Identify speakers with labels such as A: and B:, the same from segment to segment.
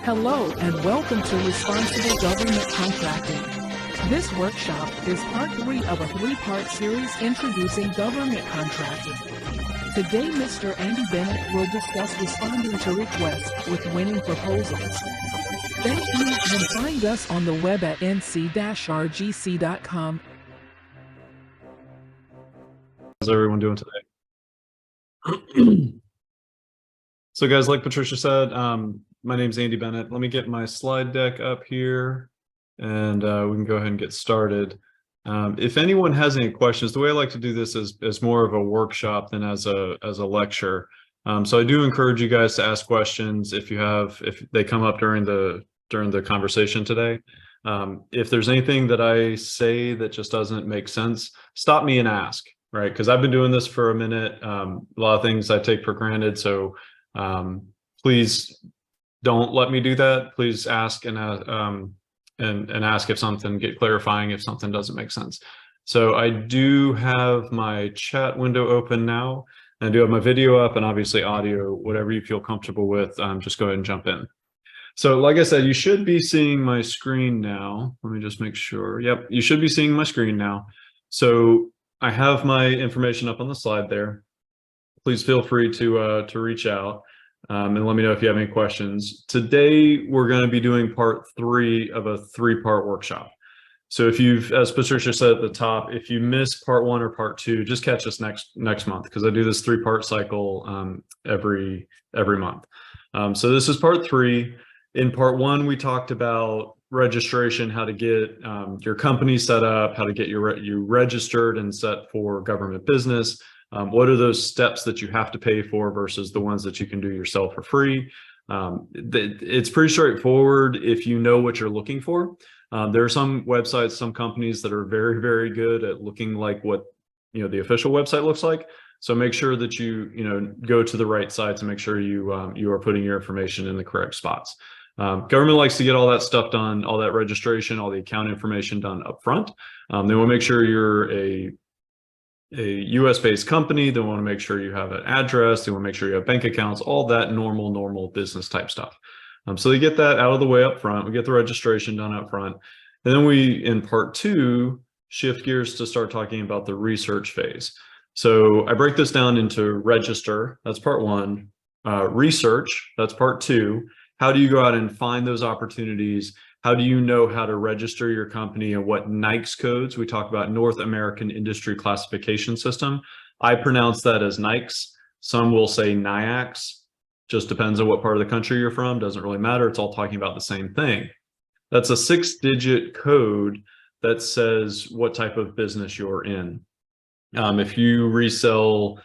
A: Hello and welcome to Responsible Government Contracting. This workshop is part 3 of a 3-part series introducing government contracting. Today, Mr. Andy Bennett will discuss responding to requests with winning proposals. Thank you, and find us on the web at nc-rgc.com.
B: How's everyone doing today? So guys, like Patricia said, my name's Andy Bennett. Let me get my slide deck up here and we can go ahead and get started. If anyone has any questions, the way I like to do this is more of a workshop than as a lecture. So I do encourage you guys to ask questions if they come up during the conversation today. If there's anything that I say that just doesn't make sense, stop me and ask, right? Because I've been doing this for a minute. A lot of things I take for granted. So please don't let me do that. Please ask and ask if something, get clarifying if something doesn't make sense. So I do have my chat window open now. I do have my video up and obviously audio, whatever you feel comfortable with, just go ahead and jump in. So like I said, you should be seeing my screen now. Let me just make sure. Yep, you should be seeing my screen now. So I have my information up on the slide there. Please feel free to reach out and let me know if you have any questions. Today, we're going to be doing part 3 of a 3-part workshop. So if you've, as Patricia said at the top, if you miss part 1 or part 2, just catch us next month, because I do this 3-part cycle every month. So this is part 3. In part 1, we talked about registration, how to get your company set up, how to get you registered and set for government business. What are those steps that you have to pay for versus the ones that you can do yourself for free? It's pretty straightforward if you know what you're looking for. There are some websites, some companies that are very, very good at looking like what the official website looks like. So make sure that you go to the right sites and make sure you are putting your information in the correct spots. Government likes to get all that stuff done, all that registration, all the account information done up front. They want to make sure you're a US-based company. They want to make sure you have an address. They want to make sure you have bank accounts, all that normal business type stuff. So they get that out of the way up front. We get the registration done up front. And then we, in part 2, shift gears to start talking about the research phase. So I break this down into register, that's part 1, research, that's part 2. How do you go out and find those opportunities? How do you know how to register your company and what NAICS codes? We talk about North American Industry Classification System. I pronounce that as NAICS. Some will say NAICS. Just depends on what part of the country you're from. Doesn't really matter. It's all talking about the same thing. That's a 6-digit code that says what type of business you're in. If you resell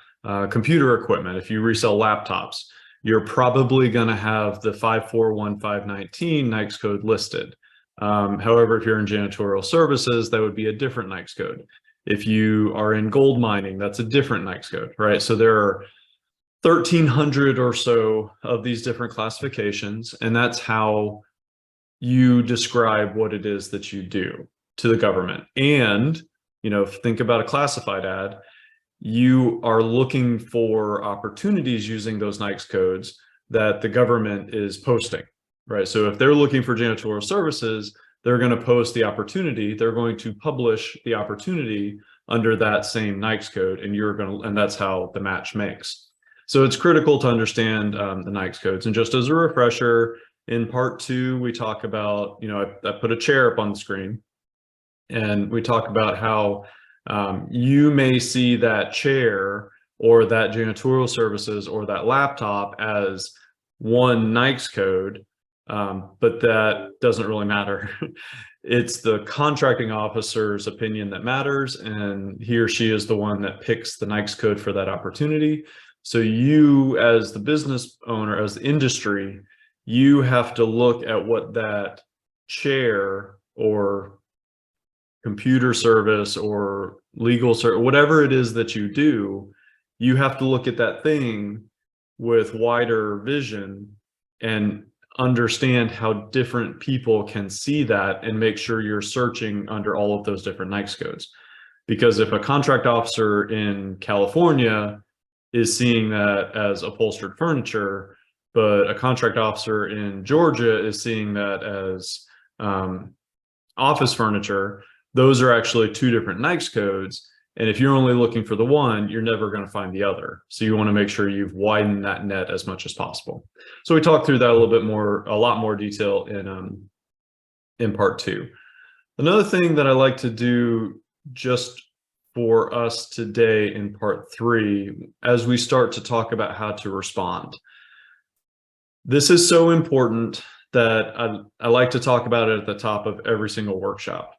B: computer equipment, if you resell laptops, you're probably going to have the 541519 NAICS code listed. However, if you're in janitorial services, that would be a different NAICS code. If you are in gold mining, that's a different NAICS code, right? So there are 1,300 or so of these different classifications, and that's how you describe what it is that you do to the government. And, think about a classified ad. You are looking for opportunities using those NAICS codes that the government is posting, right? So if they're looking for janitorial services, they're going to post the opportunity. They're going to publish the opportunity under that same NAICS code, and that's how the match makes. So it's critical to understand the NAICS codes. And just as a refresher, in part 2, we talk about, I put a chair up on the screen, and we talk about how you may see that chair or that janitorial services or that laptop as one NAICS code, but that doesn't really matter. It's the contracting officer's opinion that matters, and he or she is the one that picks the NAICS code for that opportunity. So you, as the business owner, as the industry, you have to look at what that chair or computer service or legal service, whatever it is that you do, you have to look at that thing with wider vision and understand how different people can see that and make sure you're searching under all of those different NAICS codes. Because if a contract officer in California is seeing that as upholstered furniture, but a contract officer in Georgia is seeing that as office furniture. Those are actually two different NAICS codes. And if you're only looking for the one, you're never going to find the other. So you want to make sure you've widened that net as much as possible. So we talked through that a little bit more, a lot more detail in part 2. Another thing that I like to do just for us today in part 3, as we start to talk about how to respond. This is so important that I like to talk about it at the top of every single workshop.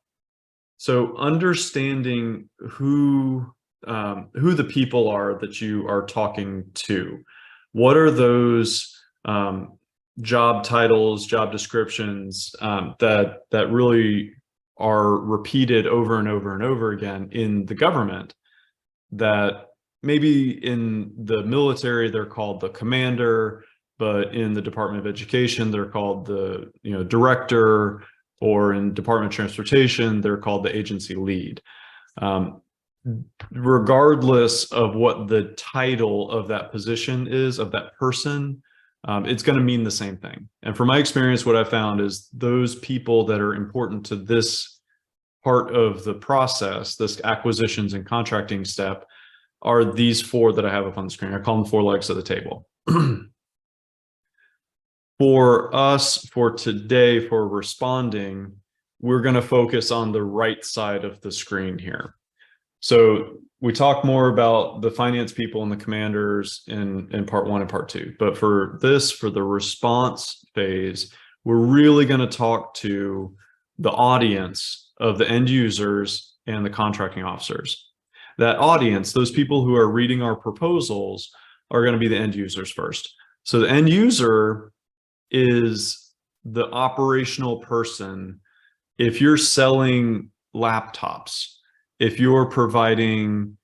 B: So understanding who the people are that you are talking to. What are those job titles, job descriptions that really are repeated over and over and over again in the government, that maybe in the military they're called the commander, but in the Department of Education they're called the director, or in Department of Transportation they're called the agency lead. Regardless of what the title of that position is, of that person, it's going to mean the same thing. And from my experience, what I found is those people that are important to this part of the process, this acquisitions and contracting step, are these 4 that I have up on the screen. I call them 4 legs of the table. For us, for today, for responding, we're going to focus on the right side of the screen here. So we talk more about the finance people and the commanders in part 1 and part 2. But for this, for the response phase, we're really going to talk to the audience of the end users and the contracting officers. That audience, those people who are reading our proposals, are going to be the end users first. So the end user is the operational person. If you're selling laptops, if you're providing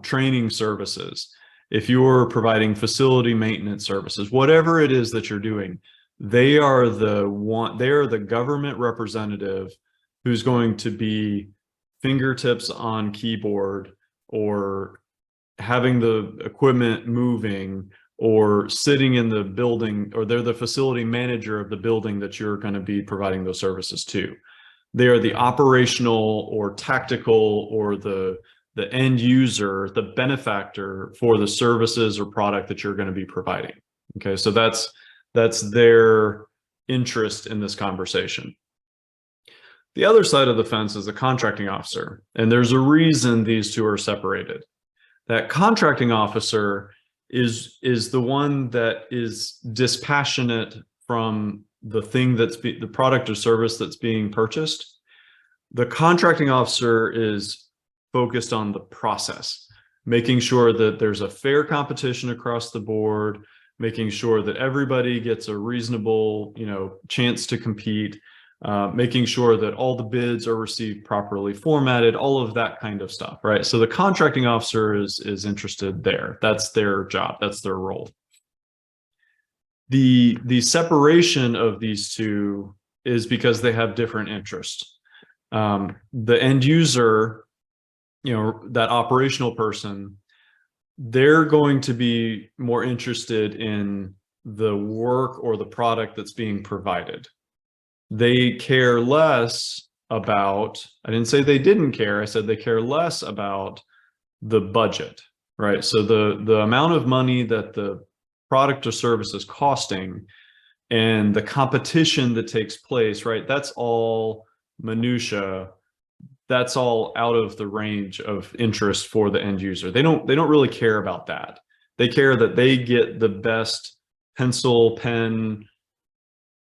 B: training services, if you're providing facility maintenance services, whatever it is that you're doing, they are the government representative who's going to be fingertips on keyboard, or having the equipment moving, or sitting in the building, or they're the facility manager of the building that you're going to be providing those services to. They are the operational or tactical, or the end user, the benefactor for the services or product that you're going to be providing. Okay, so that's their interest in this conversation. The other side of the fence is the contracting officer, and there's a reason these two are separated. That contracting officer is the one that is dispassionate from the thing the product or service that's being purchased. The contracting officer is focused on the process, making sure that there's a fair competition across the board, making sure that everybody gets a reasonable, chance to compete, making sure that all the bids are received properly formatted, all of that kind of stuff, right? So the contracting officer is interested there. That's their job. That's their role. The separation of these two is because they have different interests. The end user, that operational person, they're going to be more interested in the work or the product that's being provided. They care less about, I didn't say they didn't care, I said they care less about the budget, right? So the amount of money that the product or service is costing and the competition that takes place, right? That's all minutia. That's all out of the range of interest for the end user. They don't really care about that. They care that they get the best pencil, pen,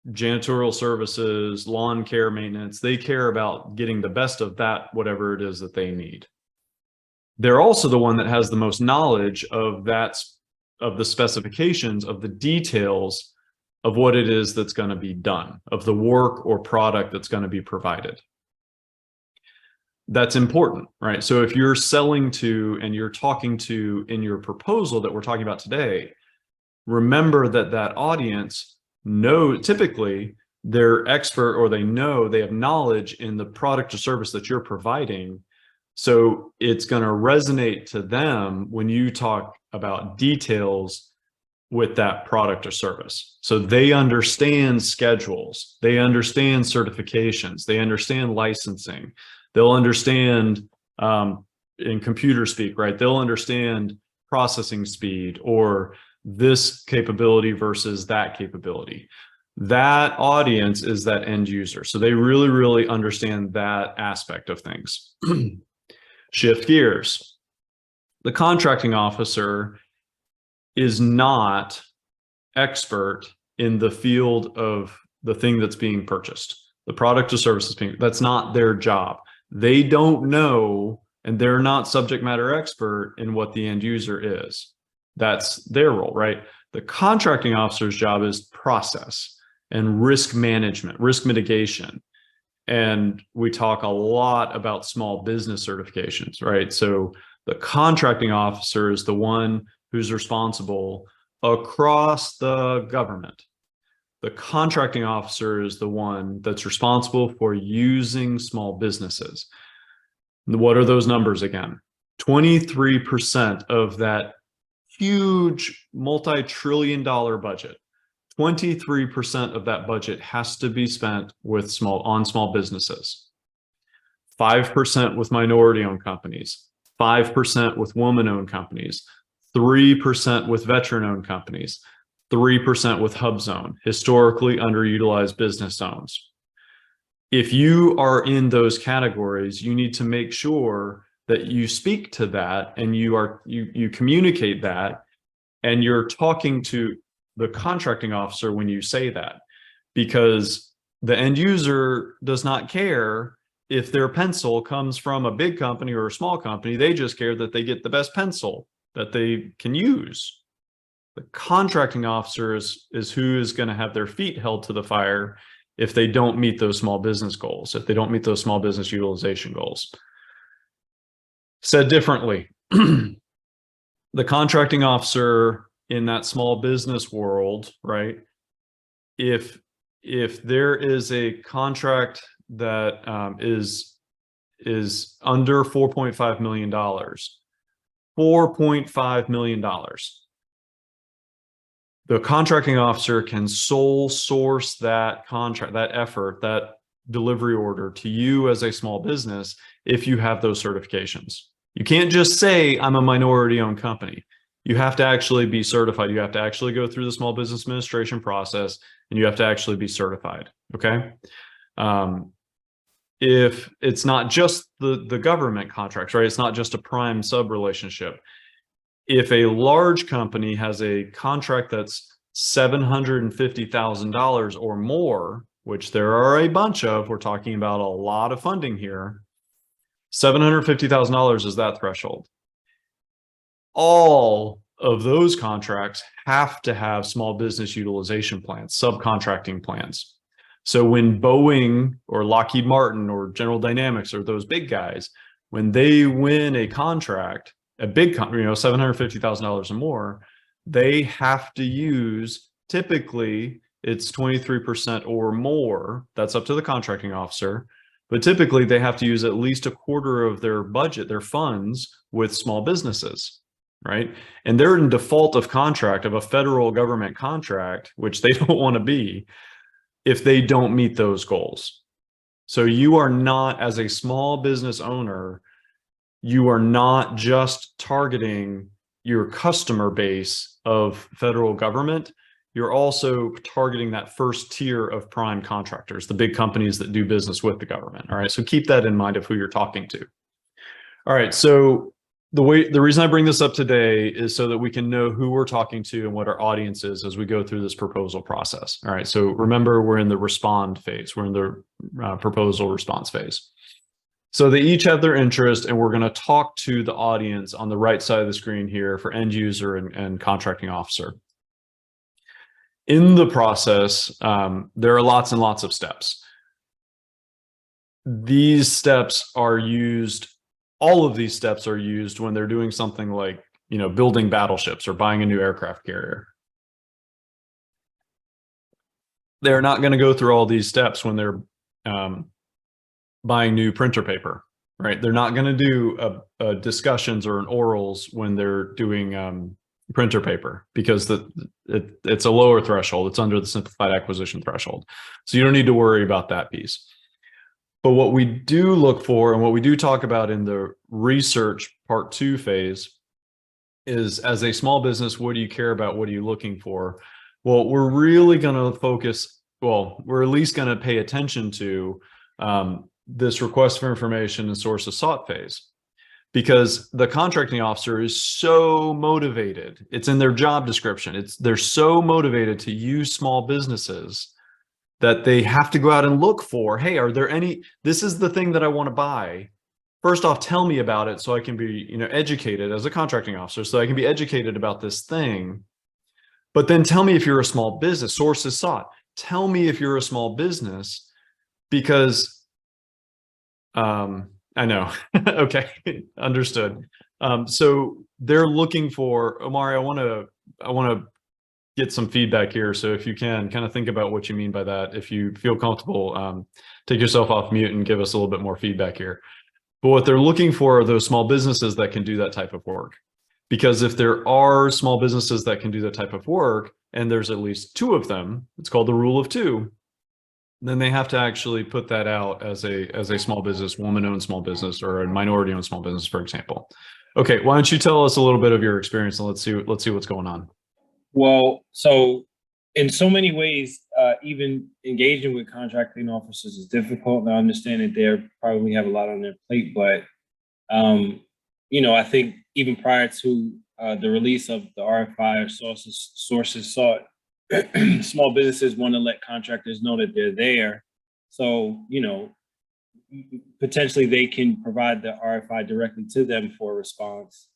B: janitorial services, lawn care maintenance. They care about getting the best of that, whatever it is that they need. They're also the one that has the most knowledge of the specifications, of the details of what it is that's going to be done, of the work or product that's going to be provided. That's important, right? So if you're selling to and you're talking to in your proposal that we're talking about today, remember that audience typically they're expert, or they have knowledge in the product or service that you're providing. So it's going to resonate to them when you talk about details with that product or service. So they understand schedules, they understand certifications, they understand licensing, they'll understand in computer speak, right? They'll understand processing speed or this capability versus that capability. That audience is that end user. So they really, really understand that aspect of things. Shift gears. The contracting officer is not expert in the field of the thing that's being purchased. The product or service is being, that's not their job. They don't know, and they're not subject matter expert in what the end user is. That's their role, right? The contracting officer's job is process and risk management, risk mitigation. And we talk a lot about small business certifications, right? So the contracting officer is the one who's responsible across the government. The contracting officer is the one that's responsible for using small businesses. What are those numbers again? 23% of that huge multi-trillion-dollar budget, 23% of that budget has to be spent with small businesses. 5% with minority-owned companies, 5% with woman-owned companies, 3% with veteran-owned companies, 3% with hub zone, historically underutilized business zones. If you are in those categories, you need to make sure that you speak to that and you communicate that, and you're talking to the contracting officer when you say that, because the end user does not care if their pencil comes from a big company or a small company. They just care that they get the best pencil that they can use. The contracting officer is who is going to have their feet held to the fire if they don't meet those small business goals, if they don't meet those small business utilization goals. Said differently, the contracting officer in that small business world, right? If there is a contract that is under $4.5 million, $4.5 million, the contracting officer can sole source that contract, that effort, that delivery order to you as a small business if you have those certifications. You can't just say, I'm a minority-owned company. You have to actually be certified. You have to actually go through the small business administration process, and you have to actually be certified, okay? If it's not just the government contracts, right? It's not just a prime sub relationship. If a large company has a contract that's $750,000 or more, which there are a bunch of, we're talking about a lot of funding here, $750,000 is that threshold. All of those contracts have to have small business utilization plans, subcontracting plans. So when Boeing or Lockheed Martin or General Dynamics or those big guys, when they win a contract, a big company, $750,000 or more, they have to use, typically it's 23% or more. That's up to the contracting officer. But typically they have to use at least a quarter of their budget, their funds, with small businesses, right? And they're in default of contract, of a federal government contract, which they don't want to be, if they don't meet those goals. So you are not, as a small business owner, you are not just targeting your customer base of federal government. You're also targeting that first tier of prime contractors, the big companies that do business with the government. All right, so keep that in mind of who you're talking to. All right, so the reason I bring this up today is so that we can know who we're talking to and what our audience is as we go through this proposal process. All right, so remember, we're in the respond phase. We're in the proposal response phase. So they each have their interest, and we're going to talk to the audience on the right side of the screen here for end user and contracting officer. In the process, there are lots and lots of steps. These steps are used, all of these steps are used when they're doing something like, building battleships or buying a new aircraft carrier. They're not going to go through all these steps when they're buying new printer paper, right? They're not going to do discussions or an orals when they're doing printer paper, because it's a lower threshold. It's under the simplified acquisition threshold. So you don't need to worry about that piece. But what we do look for, and what we do talk about in the research part 2 phase, is as a small business, what do you care about? What are you looking for? Well, we're really going to focus, well, we're at least going to pay attention to this request for information and sources sought phase, because the contracting officer is so motivated. It's in their job description. They're so motivated to use small businesses that they have to go out and look for, hey, are there any, this is the thing that I want to buy. First off, tell me about it so I can be, educated as a contracting officer, so I can be educated about this thing. But then tell me if you're a small business. Sources sought. Tell me if you're a small business, because I know. Okay, understood. So they're looking for, Omari, I want to get some feedback here. So if you can kind of think about what you mean by that. If you feel comfortable, take yourself off mute and give us a little bit more feedback here. But what they're looking for are those small businesses that can do that type of work. Because if there are small businesses that can do that type of work, and there's at least 2 of them, it's called the rule of 2, then they have to actually put that out as a small business, woman-owned small business, or a minority-owned small business, for example. Okay, why don't you tell us a little bit of your experience, and let's see what's going on.
C: Well, so in so many ways, even engaging with contracting officers is difficult. And I understand that they probably have a lot on their plate, but I think even prior to the release of the RFI or sources sought, small businesses want to let contractors know that they're there. So, potentially they can provide the RFI directly to them for a response.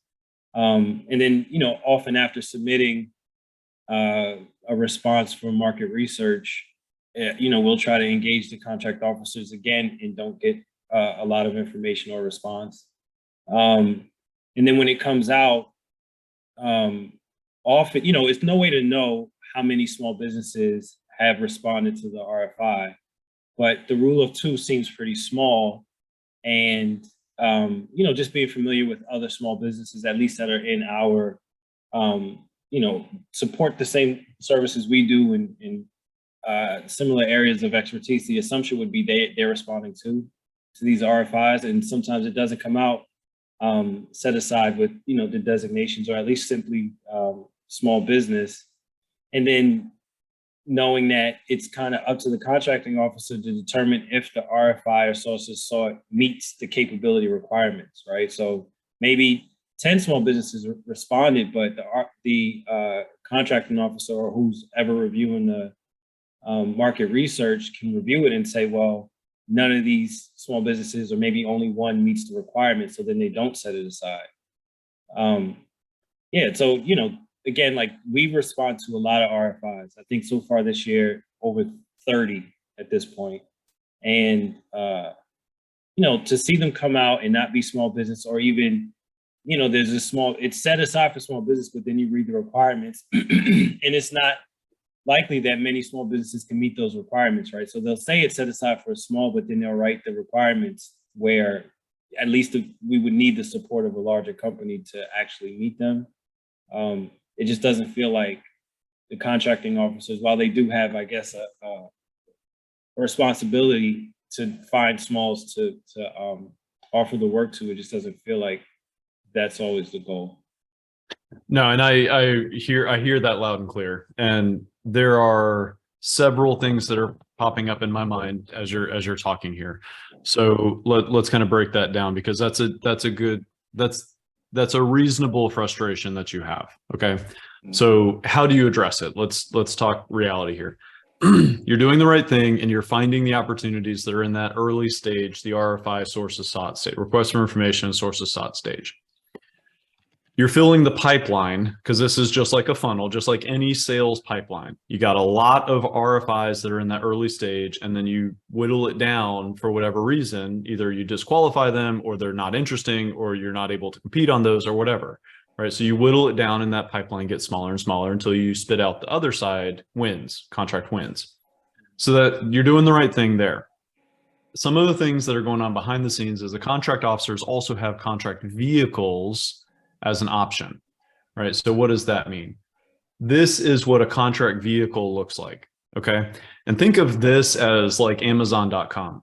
C: And then, often after submitting a response from market research, we'll try to engage the contract officers again and don't get a lot of information or response. And then when it comes out, often, it's no way to know how many small businesses have responded to the RFI, but the rule of 2 seems pretty small. And, just being familiar with other small businesses, at least that are in our, support the same services we do in similar areas of expertise, the assumption would be they're responding to these RFIs. And sometimes it doesn't come out set aside with, the designations, or at least simply small business. And then knowing that it's kind of up to the contracting officer to determine if the RFI or sources sought meets the capability requirements, right? So maybe 10 small businesses responded, but the contracting officer, or who's ever reviewing the market research, can review it and say, well, none of these small businesses, or maybe only one, meets the requirements, so then they don't set it aside. So, again, like, we respond to a lot of RFIs. I think so far this year, over 30 at this point. And, to see them come out and not be small business, or even, there's it's set aside for small business, but then you read the requirements and it's not likely that many small businesses can meet those requirements, right? So they'll say it's set aside for a small, but then they'll write the requirements where at least we would need the support of a larger company to actually meet them. It just doesn't feel like the contracting officers, while they do have, I guess, a responsibility to find smalls to offer the work to, it just doesn't feel like that's always the goal.
B: No, and I hear that loud and clear. And there are several things that are popping up in my mind as you're talking here. So let's kind of break that down, because that's a reasonable frustration that you have. Okay. So how do you address it? Let's talk reality here. You're doing the right thing, and you're finding the opportunities that are in that early stage, the RFI sources sought stage, request for information, sources sought stage. You're filling the pipeline, because this is just like a funnel, just like any sales pipeline. You got a lot of RFIs that are in that early stage, and then you whittle it down for whatever reason. Either you disqualify them, or they're not interesting, or you're not able to compete on those, or whatever, right? So you whittle it down, and that pipeline gets smaller and smaller until you spit out the other side wins, contract wins. So that you're doing the right thing there. Some of the things that are going on behind the scenes is the contract officers also have contract vehicles as an option. All right, so what does that mean? This is what a contract vehicle looks like, okay? And think of this as like Amazon.com.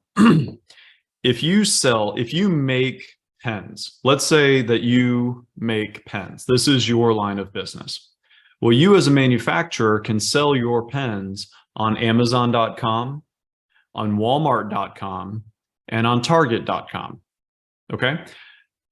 B: If you make pens, let's say that you make pens. This is your line of business. Well, you as a manufacturer can sell your pens on Amazon.com, on Walmart.com, and on Target.com, okay?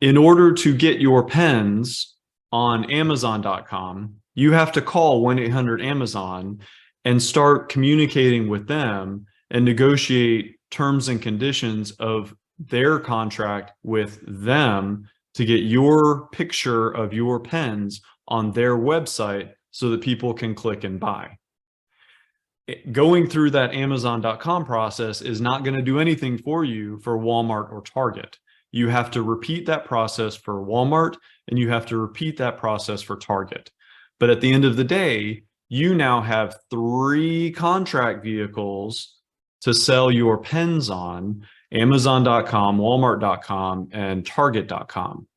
B: In order to get your pens on Amazon.com, you have to call 1-800-AMAZON and start communicating with them and negotiate terms and conditions of their contract with them to get your picture of your pens on their website so that people can click and buy. Going through that Amazon.com process is not going to do anything for you for Walmart or Target. You have to repeat that process for Walmart and you have to repeat that process for Target. But at the end of the day, you now have 3 contract vehicles to sell your pens on: Amazon.com, Walmart.com, and Target.com.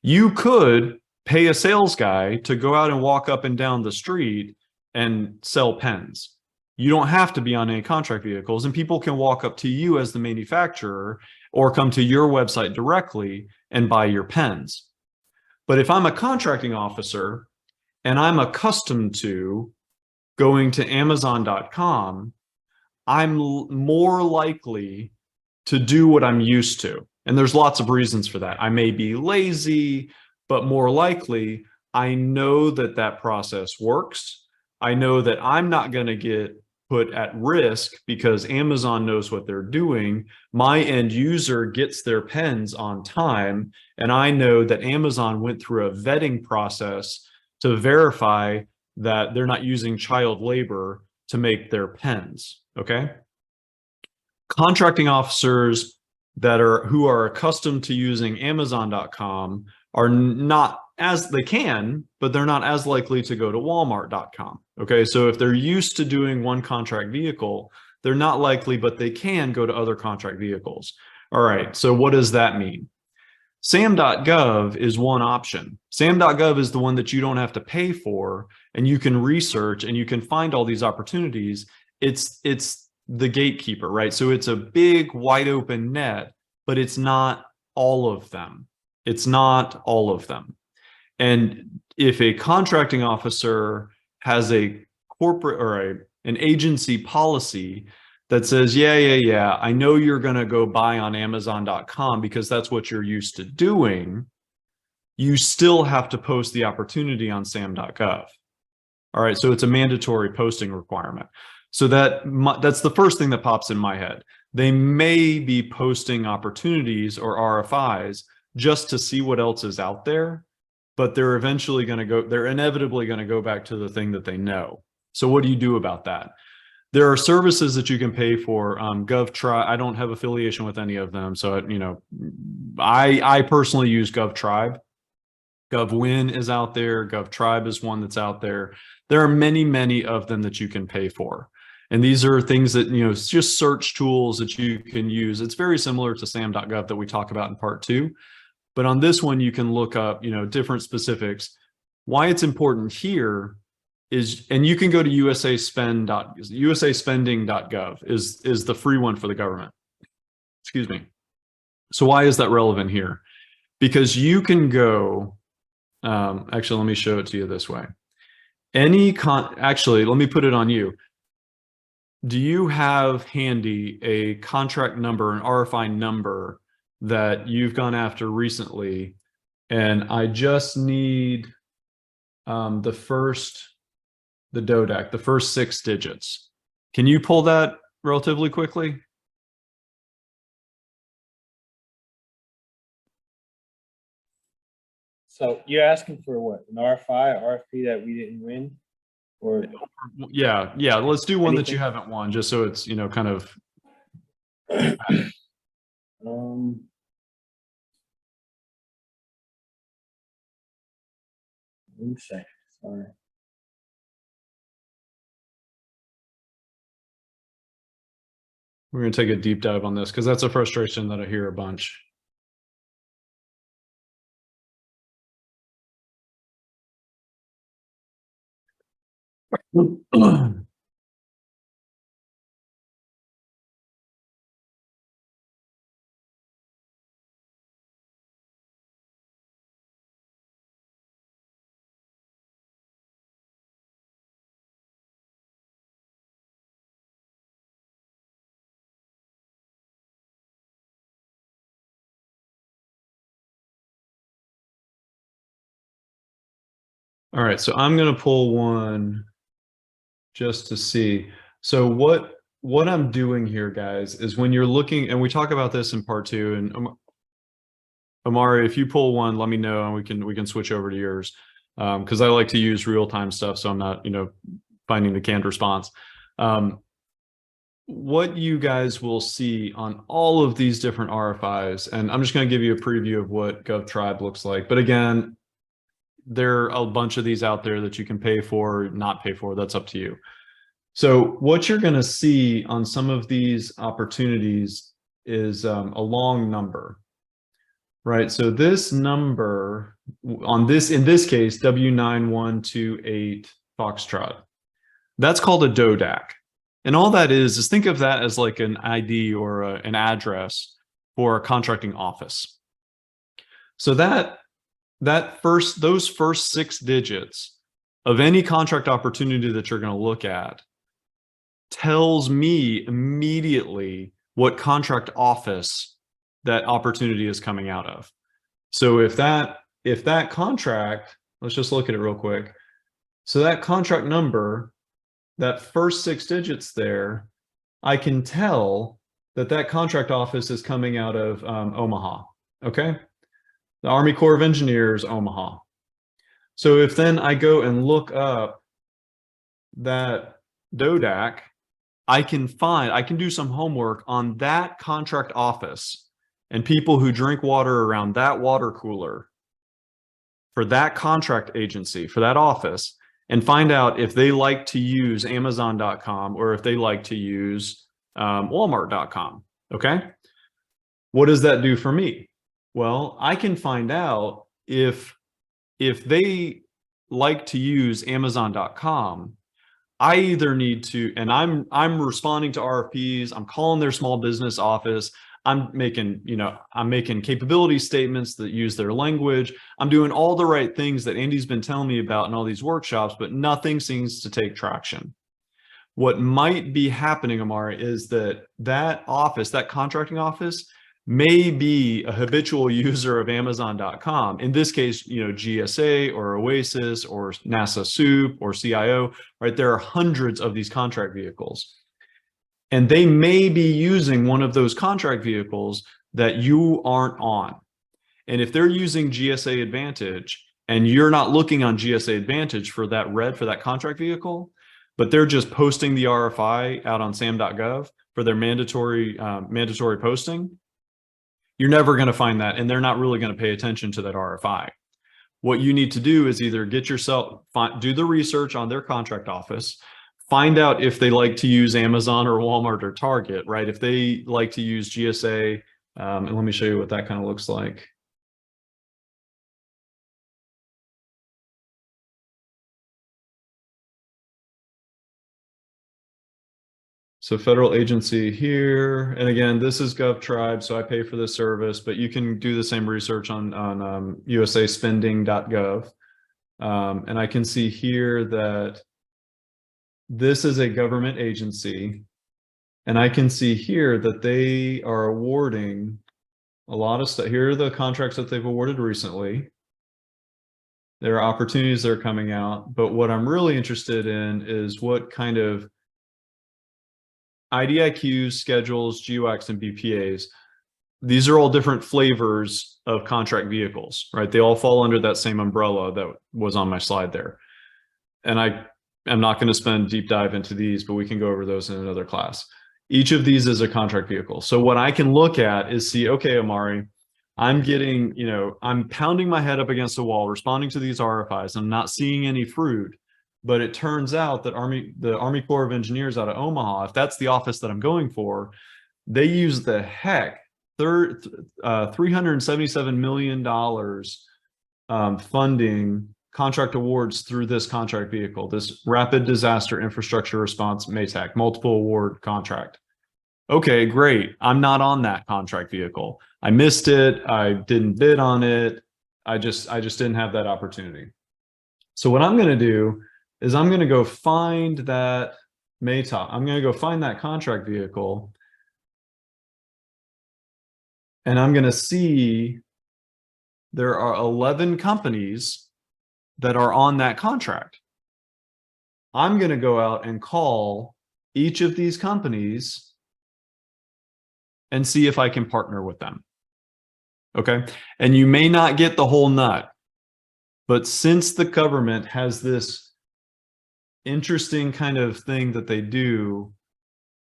B: You could pay a sales guy to go out and walk up and down the street and sell pens. You don't have to be on any contract vehicles, and people can walk up to you as the manufacturer or come to your website directly and buy your pens. But if I'm a contracting officer and I'm accustomed to going to Amazon.com, I'm more likely to do what I'm used to. And there's lots of reasons for that. I may be lazy, but more likely, I know that that process works. I know that I'm not going to get put at risk because Amazon knows what they're doing. My end user gets their pens on time, and I know that Amazon went through a vetting process to verify that they're not using child labor to make their pens, okay? Contracting officers who are accustomed to using Amazon.com are not as they can, but they're not as likely to go to Walmart.com. Okay, so if they're used to doing one contract vehicle, they're not likely, but they can go to other contract vehicles. All right, so what does that mean? SAM.gov is one option. SAM.gov is the one that you don't have to pay for, and you can research and you can find all these opportunities. It's the gatekeeper, right? So it's a big, wide open net, but it's not all of them. It's not all of them. And if a contracting officer has a corporate or an agency policy that says, yeah, I know you're going to go buy on Amazon.com because that's what you're used to doing, you still have to post the opportunity on SAM.gov. All right, so it's a mandatory posting requirement. So that's the first thing that pops in my head. They may be posting opportunities or RFIs just to see what else is out there, but they're inevitably going to go back to the thing that they know. So what do you do about that? There are services that you can pay for. Govt. I don't have affiliation with any of them. So, I personally use Govt. GovWin is out there. GovTribe is one that's out there. There are many, many of them that you can pay for. And these are things that, it's just search tools that you can use. It's very similar to SAM.gov that we talk about in part 2. But on this one, you can look up, different specifics. Why it's important here is, and you can go to usaspending.gov is the free one for the government. Excuse me. So why is that relevant here? Because you can go, actually, let me show it to you this way. Actually, let me put it on you. Do you have handy a contract number, an RFI number that you've gone after recently? And I just need the DODAC, the first 6 digits. Can you pull that relatively quickly?
C: So you're asking for what? An RFI, RFP that we didn't win? Or
B: yeah, let's do one that you haven't won, just so it's, kind of.
C: One second, sorry.
B: We're going to take a deep dive on this because that's a frustration that I hear a bunch. All right, so I'm going to pull one just to see. So what I'm doing here, guys, is when you're looking, and we talk about this in part 2, and Amari, if you pull one, let me know, and we can switch over to yours, because I like to use real-time stuff, so I'm not, finding the canned response. What you guys will see on all of these different RFIs, and I'm just going to give you a preview of what GovTribe looks like. But again, there are a bunch of these out there that you can pay for, not pay for. That's up to you. So what you're going to see on some of these opportunities is a long number, right? So this number on this, in this case, W9128 Foxtrot, that's called a DODAC. And all that is think of that as like an ID or an address for a contracting office. So those first 6 digits of any contract opportunity that you're going to look at tells me immediately what contract office that opportunity is coming out of. So if that contract, let's just look at it real quick. So that contract number, that first 6 digits there, I can tell that contract office is coming out of Omaha. Okay. The Army Corps of Engineers, Omaha. So if then I go and look up that DODAC, I can do some homework on that contract office and people who drink water around that water cooler for that contract agency, for that office, and find out if they like to use Amazon.com or if they like to use Walmart.com. Okay. What does that do for me? Well, I can find out if they like to use Amazon.com, I either need to, and I'm responding to RFPs, I'm calling their small business office, I'm making capability statements that use their language. I'm doing all the right things that Andy's been telling me about in all these workshops, but nothing seems to take traction. What might be happening, Amari, is that office, that contracting office, may be a habitual user of Amazon.com. In this case, GSA or Oasis or NASA SOUP or CIO, right? There are hundreds of these contract vehicles. And they may be using one of those contract vehicles that you aren't on. And if they're using GSA Advantage and you're not looking on GSA Advantage for that contract vehicle, but they're just posting the RFI out on sam.gov for their mandatory posting, you're never going to find that, and they're not really going to pay attention to that RFI. What you need to do is either do the research on their contract office, find out if they like to use Amazon or Walmart or Target, right? If they like to use GSA, and let me show you what that kind of looks like. So federal agency here, and again, this is GovTribe, so I pay for this service, but you can do the same research on usaspending.gov. And I can see here that this is a government agency, and I can see here that they are awarding a lot of stuff. Here are the contracts that they've awarded recently. There are opportunities that are coming out, but what I'm really interested in is what kind of IDIQs, schedules, GWACs, and BPAs. These are all different flavors of contract vehicles, right? They all fall under that same umbrella that was on my slide there. And I am not going to spend deep dive into these, but we can go over those in another class. Each of these is a contract vehicle. So what I can look at is see, okay, Amari, I'm getting, I'm pounding my head up against the wall, responding to these RFIs. I'm not seeing any fruit. But it turns out that the Army Corps of Engineers out of Omaha, if that's the office that I'm going for, they use the heck $377 million funding contract awards through this contract vehicle, this Rapid Disaster Infrastructure Response MATAC, multiple award contract. Okay, great. I'm not on that contract vehicle. I missed it. I didn't bid on it. I just didn't have that opportunity. So what I'm going to do is I'm going to go find that MATAC. I'm going to go find that contract vehicle. And I'm going to see there are 11 companies that are on that contract. I'm going to go out and call each of these companies and see if I can partner with them. Okay. And you may not get the whole nut, but since the government has this interesting kind of thing that they do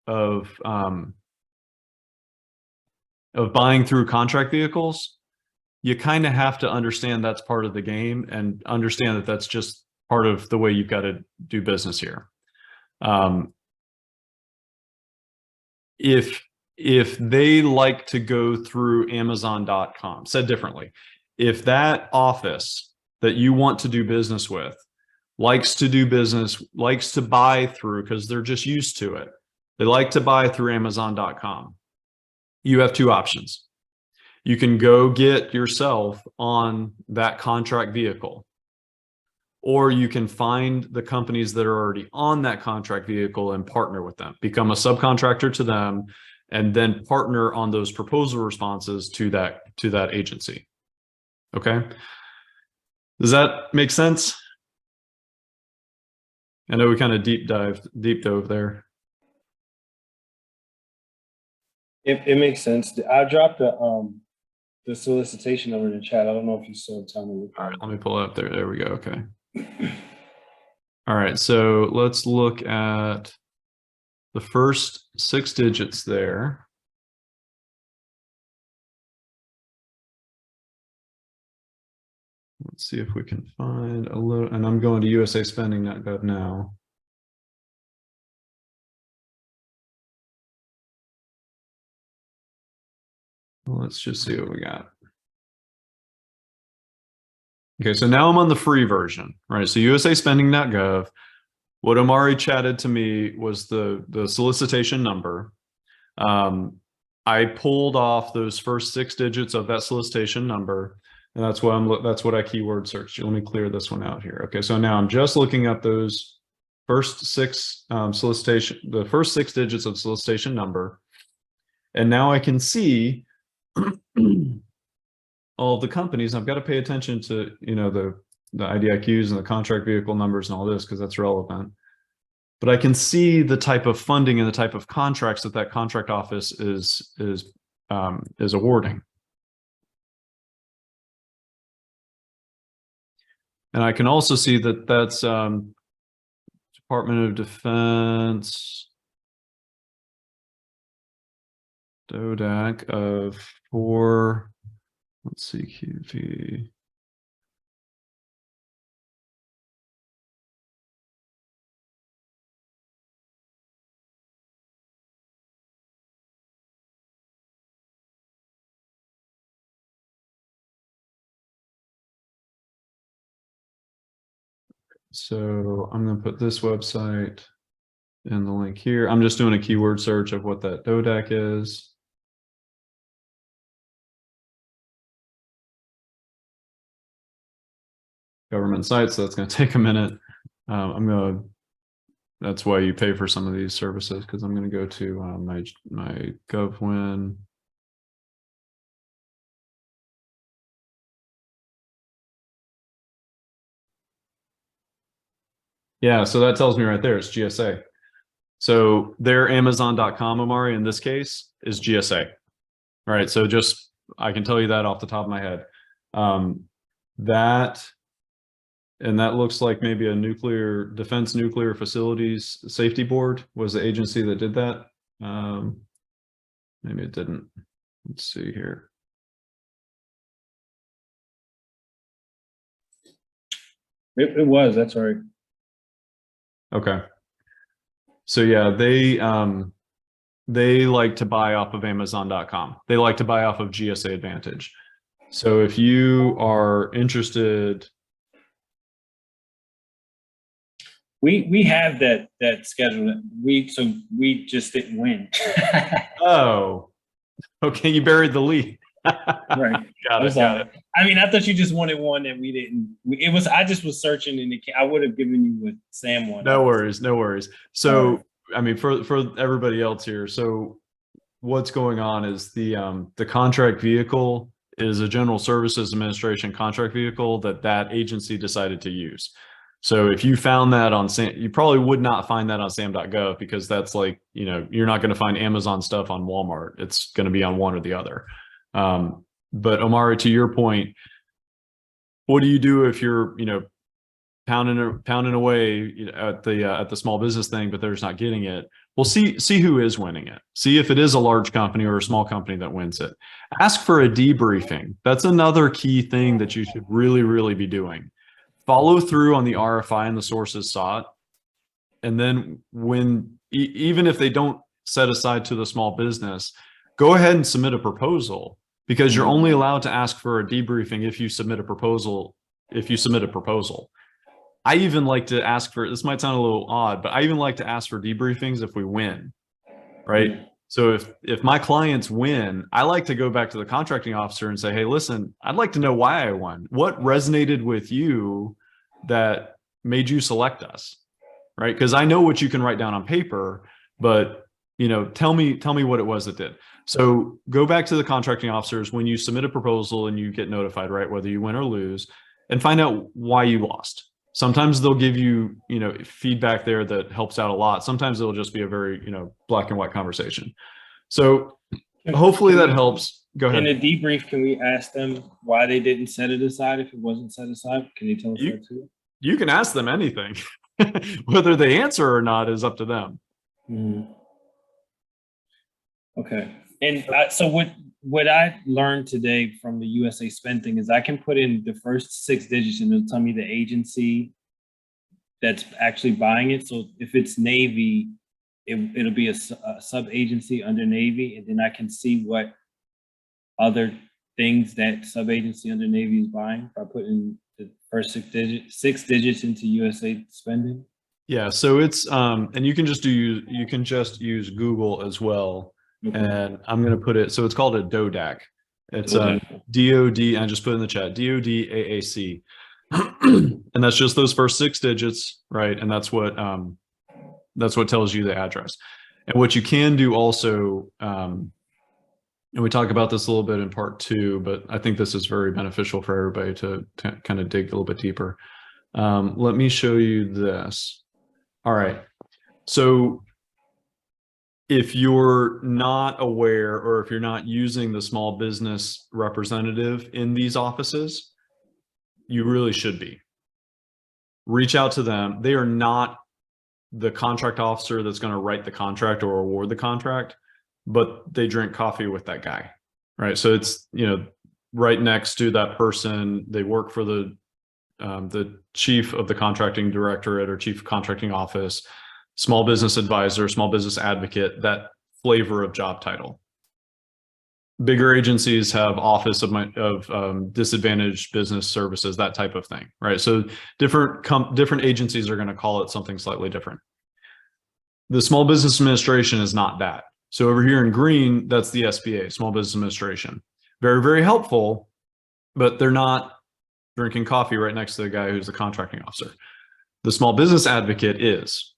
B: of buying through contract vehicles, you kind of have to understand that's part of the game and understand that that's just part of the way you've got to do business here. If they like to go through Amazon.com, said differently, if that office that you want to do business with likes to do business, likes to buy through, because they're just used to it, they like to buy through Amazon.com, you have two options. You can go get yourself on that contract vehicle, or you can find the companies that are already on that contract vehicle and partner with them, become a subcontractor to them, and then partner on those proposal responses to that agency. Okay. Does that make sense? I know we kind of deep dove there.
C: It makes sense. I dropped the solicitation number in the chat. I don't know if you saw it. Tell me.
B: All right, let me pull it up there. There we go. Okay. All right, so let's look at the first 6 digits there. Let's see if we can find a little, and I'm going to usaspending.gov now. Let's just see what we got. Okay, so now I'm on the free version, right? So usaspending.gov. What Omari chatted to me was the solicitation number. I pulled off those first 6 digits of that solicitation number, and that's what I keyword searched. Let me clear this one out here. Okay, so now I'm just looking up those first 6 the first 6 digits of solicitation number, and now I can see all of the companies. I've got to pay attention to, the IDIQs and the contract vehicle numbers and all this, because that's relevant. But I can see the type of funding and the type of contracts that contract office is awarding. And I can also see that that's Department of Defense, DODAC of 4. Let's see, QV. So I'm going to put this website in the link here. I'm just doing a keyword search of what that DODAC is. Government site, so that's going to take a minute. That's why you pay for some of these services, because I'm going to go to my GovWin. Yeah, so that tells me right there it's GSA. So their Amazon.com, Omari, in this case, is GSA. All right, so just, I can tell you that off the top of my head. That looks like maybe a Defense Nuclear Facilities Safety Board was the agency that did that. Maybe it didn't. Let's see here.
C: It was, that's right.
B: Okay. So yeah, they like to buy off of Amazon.com. They like to buy off of GSA Advantage. So if you are interested
C: We have that schedule. We just didn't win.
B: Oh, okay. You buried the lead.
C: Right.
B: Got it.
C: I mean, I thought you just wanted one that we didn't. It was. I just was searching, and I would have given you what Sam wanted.
B: No worries. So, I mean, for everybody else here, so what's going on is the contract vehicle is a general services administration contract vehicle that agency decided to use. So if you found that on you probably would not find that on sam.gov, because that's like, you're not going to find Amazon stuff on Walmart. It's going to be on one or the other. But Omari, to your point, what do you do if you're, pounding away at the small business thing, but they're just not getting it? Well, see who is winning it. See if it is a large company or a small company that wins it. Ask for a debriefing. That's another key thing that you should really, really be doing. Follow through on the RFI and the sources sought. And then even if they don't set aside to the small business, go ahead and submit a proposal, because you're only allowed to ask for a debriefing if you submit a proposal. I even like to ask for, this might sound a little odd, but I even like to ask for debriefings if we win, right? So if my clients win, I like to go back to the contracting officer and say, hey, listen, I'd like to know why I won. What resonated with you that made you select us, right? Because I know what you can write down on paper, but tell me what it was that did. So go back to the contracting officers when you submit a proposal and you get notified, right, whether you win or lose, and find out why you lost. Sometimes they'll give you, feedback there that helps out a lot. Sometimes it'll just be a very, black and white conversation. So hopefully that helps. Go ahead.
C: In a debrief, can we ask them why they didn't set it aside if it wasn't set aside? Can you tell us that too?
B: You can ask them anything. Whether they answer or not is up to them.
C: Mm-hmm. Okay. And so what I learned today from the USA Spend thing is I can put in the first 6 digits and it'll tell me the agency that's actually buying it. So if it's Navy, it'll be a sub agency under Navy, and then I can see what other things that sub agency under Navy is buying by putting the first 6 digits into USA Spending. Yeah.
B: So it's and you can just use Google as well. Okay. And I'm going to put it, so it's called a DODAC. It's DOD, I just put in the chat, DODAAC. And that's just those first 6 digits, right? And that's what tells you the address. And what you can do also, and we talk about this a little bit in part 2, but I think this is very beneficial for everybody to kind of dig a little bit deeper. Let me show you this. All right. So if you're not aware, or if you're not using the small business representative in these offices, you really should be. Reach out to them. They are not the contract officer that's going to write the contract or award the contract, but they drink coffee with that guy, right? So it's, right next to that person. They work for the chief of the contracting directorate or chief contracting office, small business advisor, small business advocate, that flavor of job title. Bigger agencies have office of disadvantaged business services, that type of thing, right? So different agencies are going to call it something slightly different. The Small Business Administration is not that. So over here in green, that's the SBA, Small Business Administration. Very, very helpful, but they're not drinking coffee right next to the guy who's the contracting officer. The Small Business Advocate is.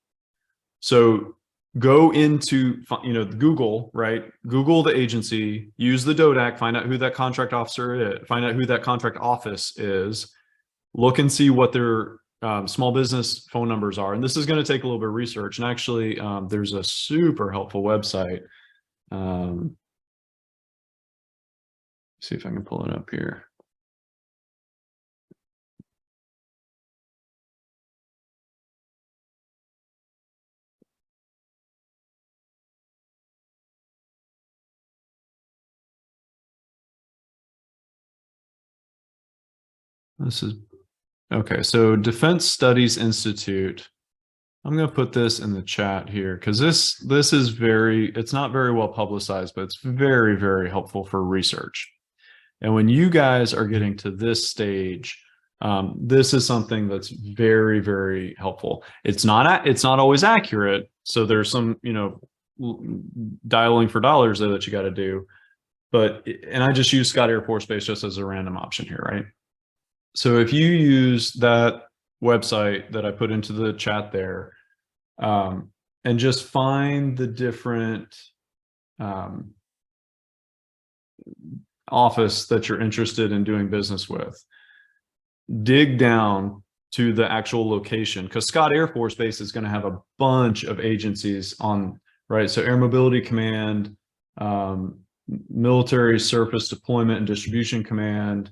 B: So go into, Google, right? Google the agency, use the DODAC, find out who that contract officer is, find out who that contract office is, look and see what their small business phone numbers are. And this is going to take a little bit of research. And actually, there's a super helpful website. See if I can pull it up here. This is okay. So Defense Studies Institute. I'm going to put this in the chat here because this is it's not very well publicized, but it's very, very helpful for research. And when you guys are getting to this stage, This is something that's very, very helpful. It's not always accurate. So there's some, dialing for dollars there that you got to do. And I just use Scott Air Force Base just as a random option here, right? So if you use that website that I put into the chat there, and just find the different office that you're interested in doing business with, dig down to the actual location, because Scott Air Force Base is going to have a bunch of agencies on, right? So Air Mobility Command, Military Surface Deployment and Distribution Command,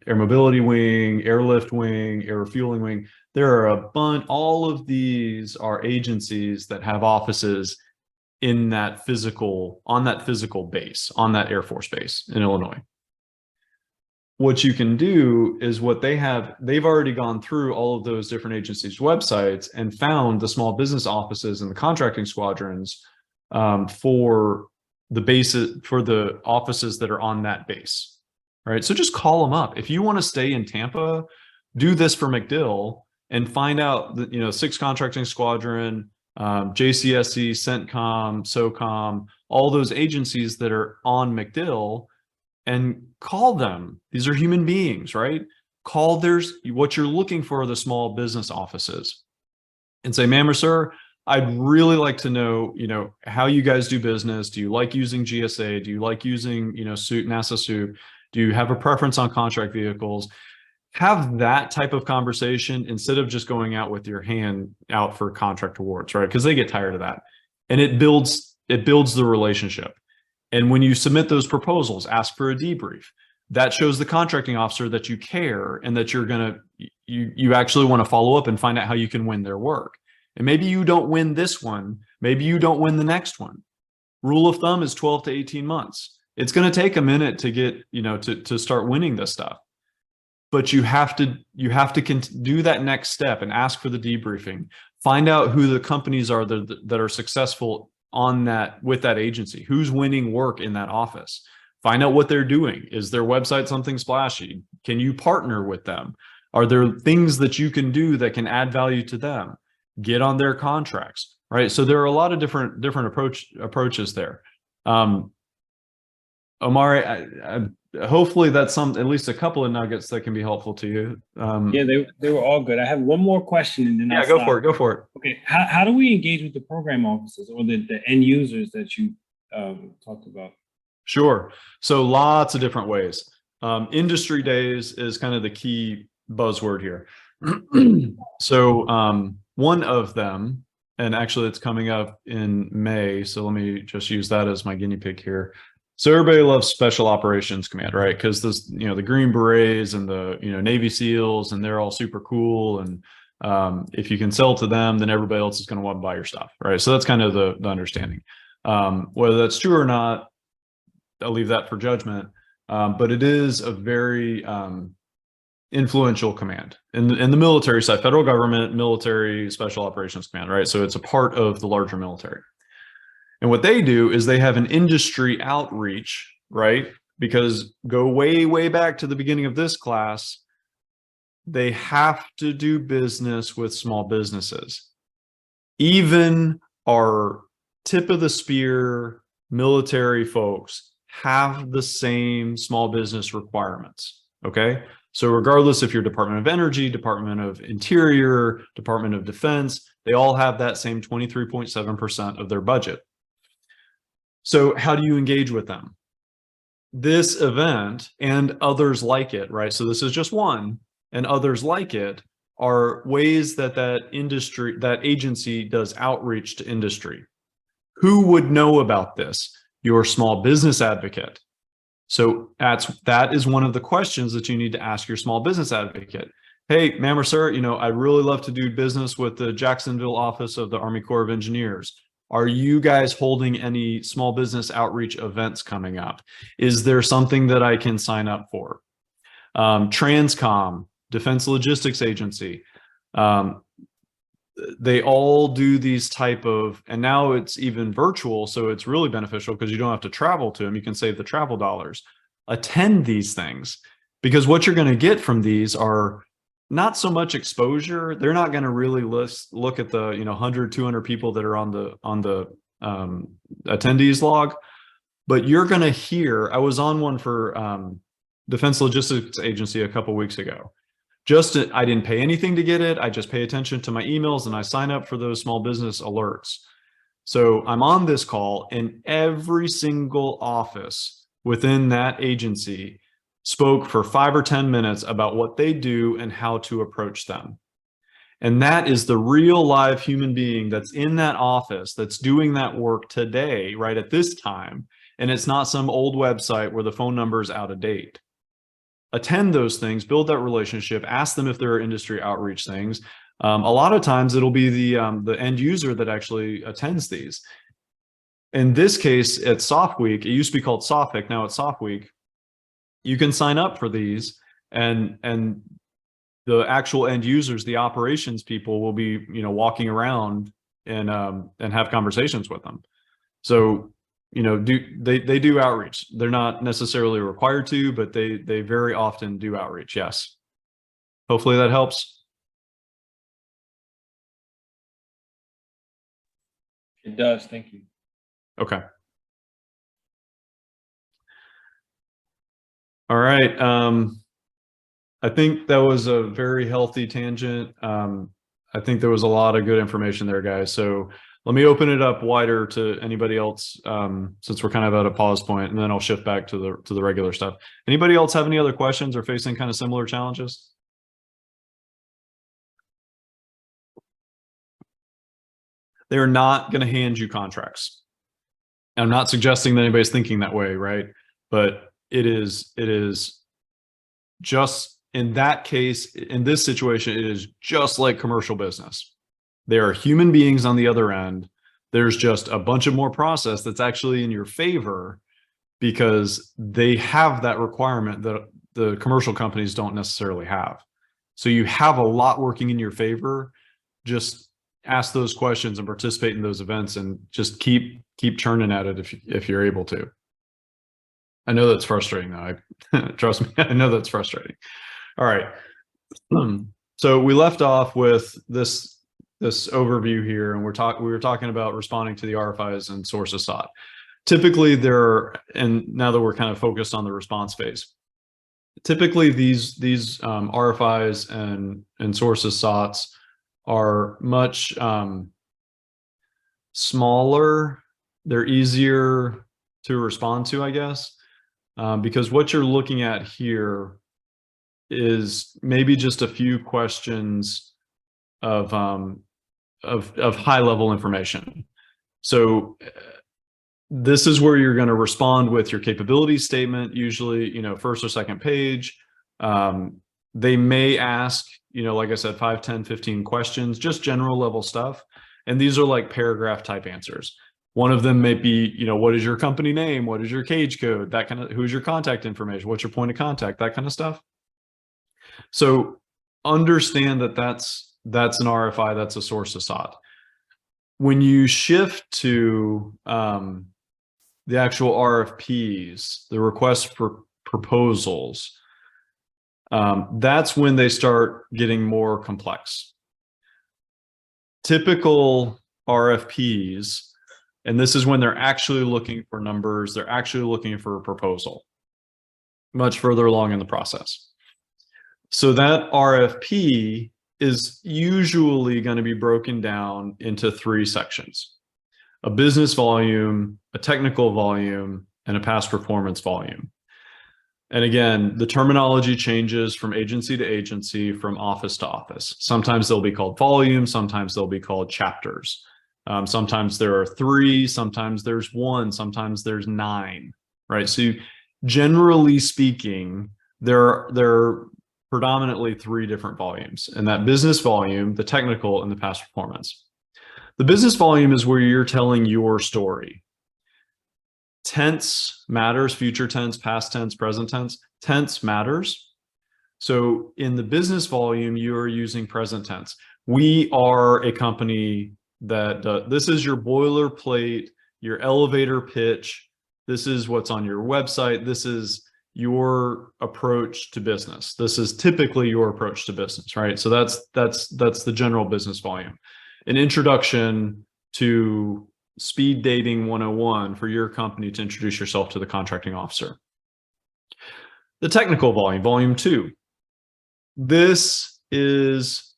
B: Air Mobility Wing, Airlift Wing, Air Refueling Wing. There are a bunch. All of these are agencies that have offices in that physical base, on that Air Force base in Illinois. What you can do is they've already gone through all of those different agencies' websites and found the small business offices and the contracting squadrons for the offices that are on that base. Right. So just call them up. If you want to stay in Tampa, do this for MacDill and find out that, 6th Contracting Squadron, JCSC, CENTCOM, SOCOM, all those agencies that are on MacDill, and call them. These are human beings, right? What you're looking for are the small business offices, and say, ma'am or sir, I'd really like to know, how you guys do business. Do you like using GSA? Do you like using, NASA SOUP? Do you have a preference on contract vehicles? Have that type of conversation instead of just going out with your hand out for contract awards, right? Because they get tired of that. And it builds the relationship. And when you submit those proposals, ask for a debrief. That shows the contracting officer that you care and that you actually want to follow up and find out how you can win their work. And maybe you don't win this one, maybe you don't win the next one. Rule of thumb is 12 to 18 months. It's going to take a minute to get, to start winning this stuff. But you have to do that next step and ask for the debriefing. Find out who the companies are that are successful with that agency. Who's winning work in that office? Find out what they're doing. Is their website something splashy? Can you partner with them? Are there things that you can do that can add value to them? Get on their contracts, right? So there are a lot of different approaches there. Omari, hopefully that's at least a couple of nuggets that can be helpful to you.
C: Yeah, they were all good. I have one more question, and then
B: go for it.
C: Okay, how do we engage with the program officers or the end users that you talked about?
B: Sure. So lots of different ways. Industry days is kind of the key buzzword here. So one of them, and actually it's coming up in May, so let me just use that as my guinea pig here. So everybody loves Special Operations Command, right? Because this, the Green Berets and the, Navy SEALs, and they're all super cool. And if you can sell to them, then everybody else is going to want to buy your stuff, right? So that's kind of the understanding. Whether that's true or not, I'll leave that for judgment. But it is a very influential command in the military side, federal government, military, Special Operations Command, right? So it's a part of the larger military. And what they do is they have an industry outreach, right? Because go way, way back to the beginning of this class, they have to do business with small businesses. Even our tip of the spear military folks have the same small business requirements, okay? So regardless if you're Department of Energy, Department of Interior, Department of Defense, they all have that same 23.7% of their budget. So how do you engage with them? This event and others like it, right? So this is just one, and others like it are ways that that agency does outreach to industry. Who would know about this? Your small business advocate. So that is one of the questions that you need to ask your small business advocate. Hey, ma'am or sir, I'd really love to do business with the Jacksonville office of the Army Corps of Engineers. Are you guys holding any small business outreach events coming up? Is there something that I can sign up for? Transcom, Defense Logistics Agency, they all do these type of, and now it's even virtual, so it's really beneficial because you don't have to travel to them. You can save the travel dollars. Attend these things Because what you're going to get from these are not so much exposure. They're not going to really look at the 100, 200 people that are on the attendees log, but you're going to hear. I was on one for Defense Logistics Agency a couple weeks ago. I didn't pay anything to get it. I just pay attention to my emails and I sign up for those small business alerts. So I'm on this call, and every single office within that agency spoke for 5 or 10 minutes about what they do and how to approach them. And that is the real live human being that's in that office that's doing that work today, right at this time. And it's not some old website where the phone number is out of date. Attend those things, build that relationship, ask them if there are industry outreach things. A lot of times it'll be the end user that actually attends these. In this case, at Soft Week, it used to be called Softic, now it's Soft Week. You can sign up for these, and the actual end users, the operations people, will be walking around and have conversations with them. So they do outreach. They're not necessarily required to, but they very often do outreach. Yes. Hopefully that helps.
C: It does. Thank you.
B: Okay. All right. I think that was a very healthy tangent. I think there was a lot of good information there, guys. So let me open it up wider to anybody else, since we're kind of at a pause point, and then I'll shift back to the regular stuff. Anybody else have any other questions or facing kind of similar challenges? They're not going to hand you contracts. I'm not suggesting that anybody's thinking that way, right? But it is just in that case, in this situation, it is just like commercial business. There are human beings on the other end. There's just a bunch of more process that's actually in your favor because they have that requirement that the commercial companies don't necessarily have. So you have a lot working in your favor. Just ask those questions and participate in those events, and just keep churning at it if you're able to. I know that's frustrating though. Trust me, I know that's frustrating. All right. So we left off with this overview here, and we were talking about responding to the RFIs and sources sought. Typically and now that we're kind of focused on the response phase, typically these RFIs and sources sought are much smaller. They're easier to respond to, I guess, because what you're looking at here is maybe just a few questions of high level information. So this is where you're going to respond with your capability statement, usually, first or second page. They may ask, like I said, 5, 10, 15 questions, just general level stuff. And these are like paragraph type answers. One of them may be, what is your company name? What is your cage code? That kind of, who's your contact information? What's your point of contact? That kind of stuff. So understand that that's an RFI, that's a source of sought. When you shift to the actual RFPs, the requests for proposals, that's when they start getting more complex. Typical RFPs, and this is when they're actually looking for numbers, they're actually looking for a proposal, much further along in the process. So that RFP is usually going to be broken down into 3 sections: a business volume, a technical volume, and a past performance volume. And again, the terminology changes from agency to agency, from office to office. Sometimes they'll be called volumes, sometimes they'll be called chapters. Sometimes there are 3, sometimes there's 1, sometimes there's 9, right? So generally speaking, there are predominantly 3 different volumes, and that business volume, the technical, and the past performance. The business volume is where you're telling your story. Tense matters: future tense, past tense, present tense. Tense matters. So in the business volume, you are using present tense. We are a company that this is your boilerplate, your elevator pitch. This is what's on your website. This is, your approach to business. This is typically your approach to business, right? So that's the general business volume. An introduction to speed dating 101 for your company to introduce yourself to the contracting officer. The technical volume, volume 2. This is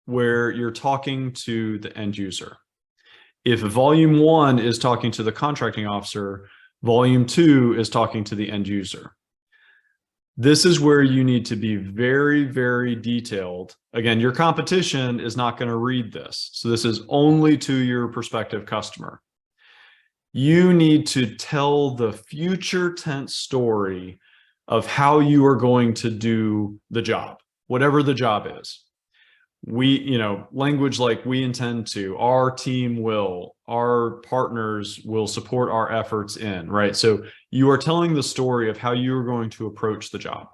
B: where you're talking to the end user. If volume 1 is talking to the contracting officer, volume 2 is talking to the end user. This is where you need to be very, very detailed. Again, your competition is not going to read this. So this is only to your prospective customer. You need to tell the future tense story of how you are going to do the job, whatever the job is. Language like we intend to, our team will, our partners will support our efforts in, right? So you are telling the story of how you're going to approach the job.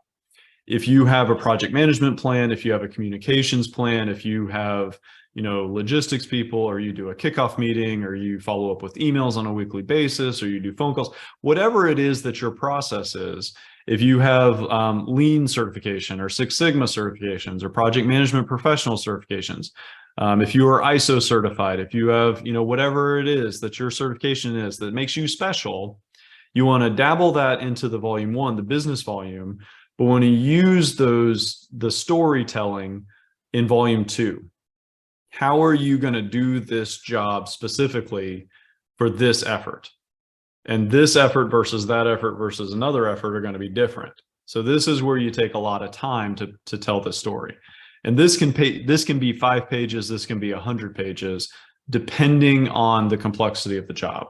B: If you have a project management plan, if you have a communications plan, if you have, logistics people, or you do a kickoff meeting, or you follow up with emails on a weekly basis, or you do phone calls, whatever it is that your process is, if you have lean certification or Six Sigma certifications or project management professional certifications, if you are ISO certified, if you have, whatever it is that your certification is that makes you special, you want to dabble that into the volume 1, the business volume, but when you use the storytelling in volume 2, how are you going to do this job specifically for this effort? And this effort versus that effort versus another effort are going to be different. So this is where you take a lot of time to tell the story. And this can be 5 pages, this can be 100 pages, depending on the complexity of the job.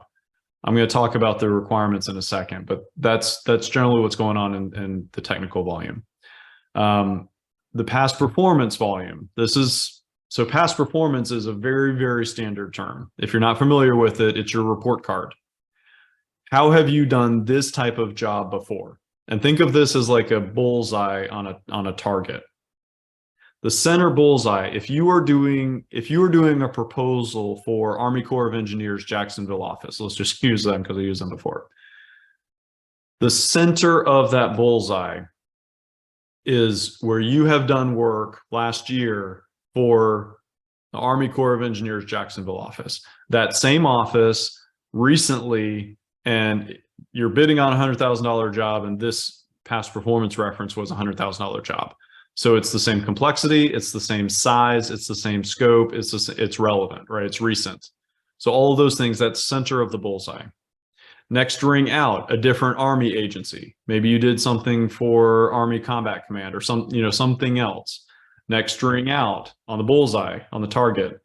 B: I'm going to talk about the requirements in a second, but that's generally what's going on in the technical volume. The past performance volume. So past performance is a very, very standard term. If you're not familiar with it, it's your report card. How have you done this type of job before? And think of this as like a bullseye on a target. The center bullseye, if you are doing a proposal for Army Corps of Engineers Jacksonville office, let's just use them because I used them before. The center of that bullseye is where you have done work last year for the Army Corps of Engineers Jacksonville office. That same office recently, and you're bidding on a $100,000 job, and this past performance reference was a $100,000 job. So it's the same complexity, it's the same size, it's the same scope, it's relevant, right? It's recent. So all of those things, that's center of the bullseye. Next ring out, a different Army agency. Maybe you did something for Army Combat Command or something else. Next ring out on the bullseye, on the target,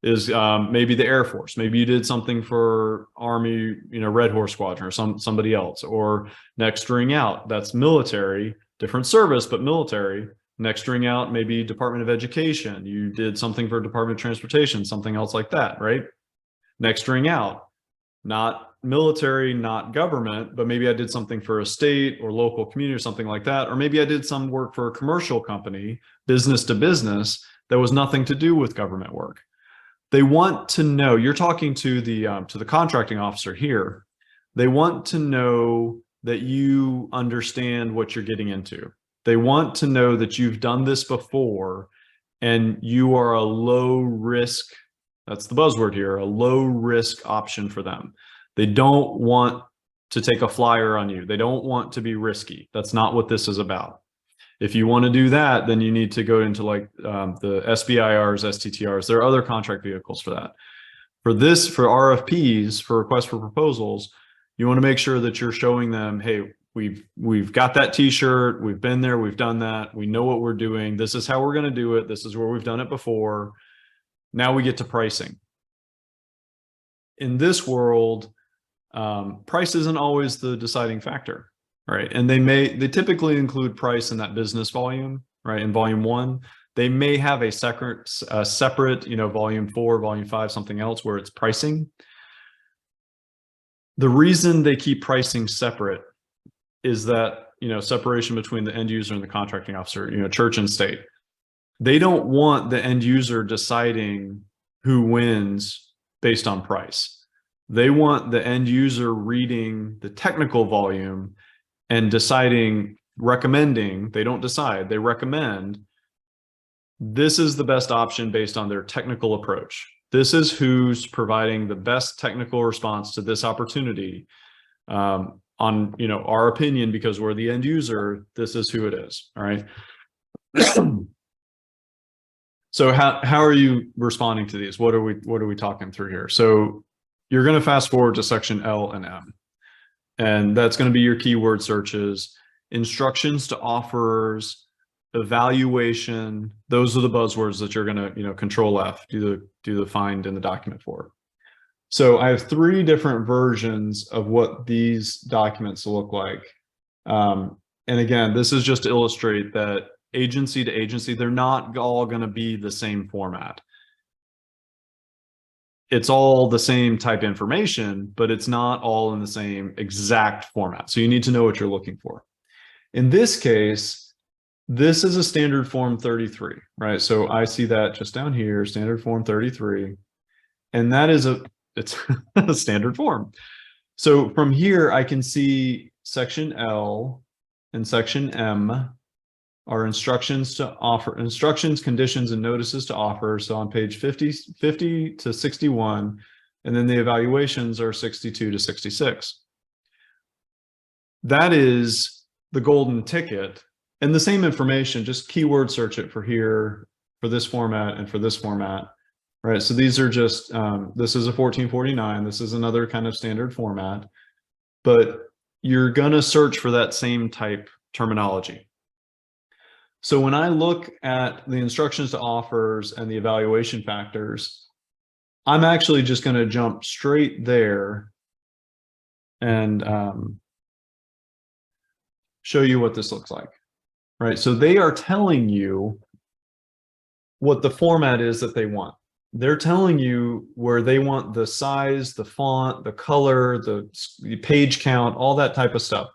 B: is maybe the Air Force. Maybe you did something for Army, Red Horse Squadron or somebody else. Or next ring out, that's military, different service, but military. Next ring out, maybe Department of Education. You did something for Department of Transportation, something else like that, right? Next ring out, not military, not government, but maybe I did something for a state or local community or something like that. Or maybe I did some work for a commercial company, business to business, that was nothing to do with government work. They want to know, you're talking to the contracting officer here. They want to know that you understand what you're getting into. They want to know that you've done this before and you are a low risk, that's the buzzword here, a low risk option for them. They don't want to take a flyer on you. They don't want to be risky. That's not what this is about. If you want to do that, then you need to go into like the SBIRs, STTRs. There are other contract vehicles for that. For RFPs, for requests for proposals, you want to make sure that you're showing them, hey, we've got that t-shirt, we've been there, we've done that, we know what we're doing, this is how we're going to do it, this is where we've done it before. Now we get to pricing. In this world, price isn't always the deciding factor. Right. And they typically include price in that business volume, right? In volume 1, they may have a separate, volume 4, volume 5, something else where it's pricing. The reason they keep pricing separate is that, separation between the end user and the contracting officer, church and state. They don't want the end user deciding who wins based on price. They want the end user reading the technical volume and recommending, they don't decide, they recommend this is the best option based on their technical approach. This is who's providing the best technical response to this opportunity. On our opinion, because we're the end user, this is who it is. All right. So how are you responding to these? What are we talking through here? So you're going to fast forward to section L and M, and that's going to be your keyword searches, instructions to offerors, evaluation. Those are the buzzwords that you're going to, control F, do the find in the document for. So I have 3 different versions of what these documents look like. And again, this is just to illustrate that agency to agency, they're not all going to be the same format. It's all the same type information, but it's not all in the same exact format. So you need to know what you're looking for. In this case, this is a standard form 33, right? So I see that just down here, standard form 33, and that is it's a standard form. So from here, I can see section L and section M are instructions, conditions, and notices to offer. So on page 50 to 61, and then the evaluations are 62 to 66. That is the golden ticket, and the same information, just keyword search it for here, for this format, and for this format. Right, so these are just, this is a 1449, this is another kind of standard format, but you're gonna search for that same type terminology. So when I look at the instructions to offers and the evaluation factors, I'm actually just gonna jump straight there and show you what this looks like, right? So they are telling you what the format is that they want. They're telling you where they want the size, the font, the color, the page count, all that type of stuff.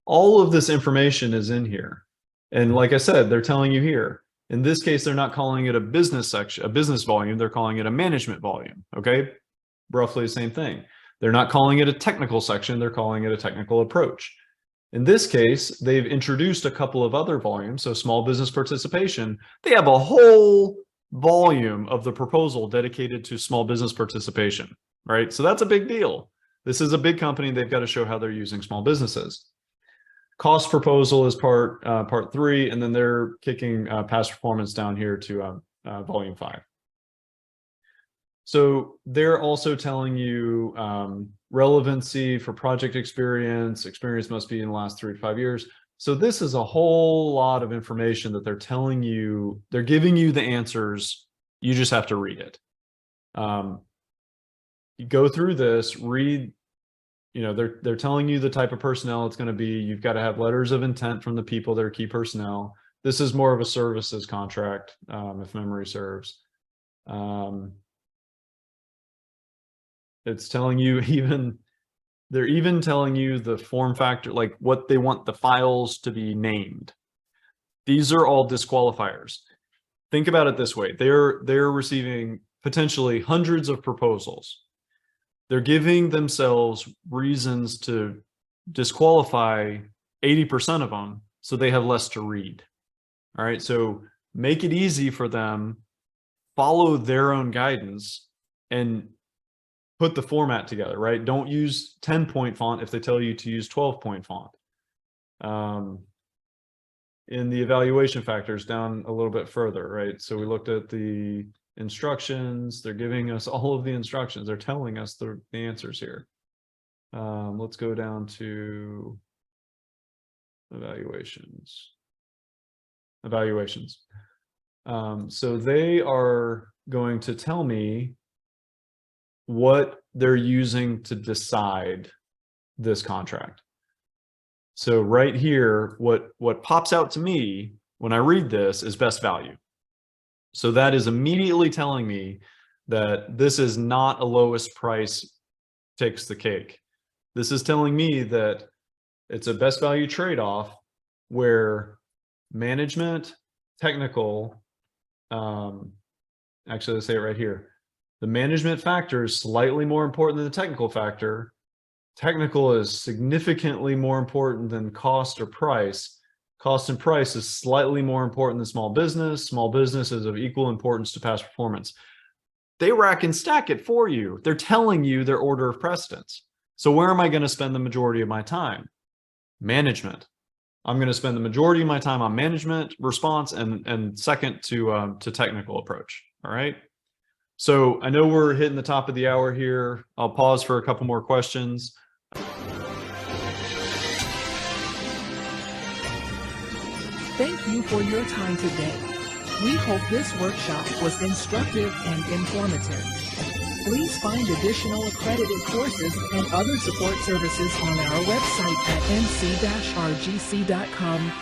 B: All of this information is in here. And like I said, they're telling you here. In this case, they're not calling it a business section, a business volume, they're calling it a management volume, okay? Roughly the same thing. They're not calling it a technical section, they're calling it a technical approach. In this case, they've introduced a couple of other volumes, so small business participation. They have a whole volume of the proposal dedicated to small business participation, right? So that's a big deal. This is a big company, they've got to show how they're using small businesses. Cost proposal is part 3, and then they're kicking past performance down here to volume 5. So they're also telling you relevancy for project experience must be in the last 3 to 5 years. So this is a whole lot of information that they're telling you, they're giving you the answers, you just have to read it. You go through this, read, they're telling you the type of personnel it's going to be. You've got to have letters of intent from the people that are key personnel. This is more of a services contract, if memory serves. It's telling you they're even telling you the form factor, like what they want the files to be named. These are all disqualifiers. Think about it this way. They're receiving potentially hundreds of proposals. They're giving themselves reasons to disqualify 80% of them, so they have less to read. All right, so make it easy for them, follow their own guidance, and put the format together, right? Don't use 10-point font if they tell you to use 12-point font. In the evaluation factors, down a little bit further, right? So we looked at the instructions. They're giving us all of the instructions. They're telling us the answers here. Let's go down to evaluations. So they are going to tell me what they're using to decide this contract. So right here, what pops out to me when I read this is best value. So that is immediately telling me that this is not a lowest price takes the cake. This is telling me that it's a best value trade-off where management, technical, actually let's say it right here. The management factor is slightly more important than the technical factor, Technical is significantly more important than cost or price. Cost and price is slightly more important than small business. Small business is of equal importance to past performance. They rack and stack it for you. They're telling you their order of precedence. So where am I going to spend the majority of my time? Management. I'm going to spend the majority of my time on management, response, and second to technical approach. All right. So I know we're hitting the top of the hour here. I'll pause for a couple more questions.
A: Thank you for your time today. We hope this workshop was instructive and informative. Please find additional accredited courses and other support services on our website at nc-rgc.com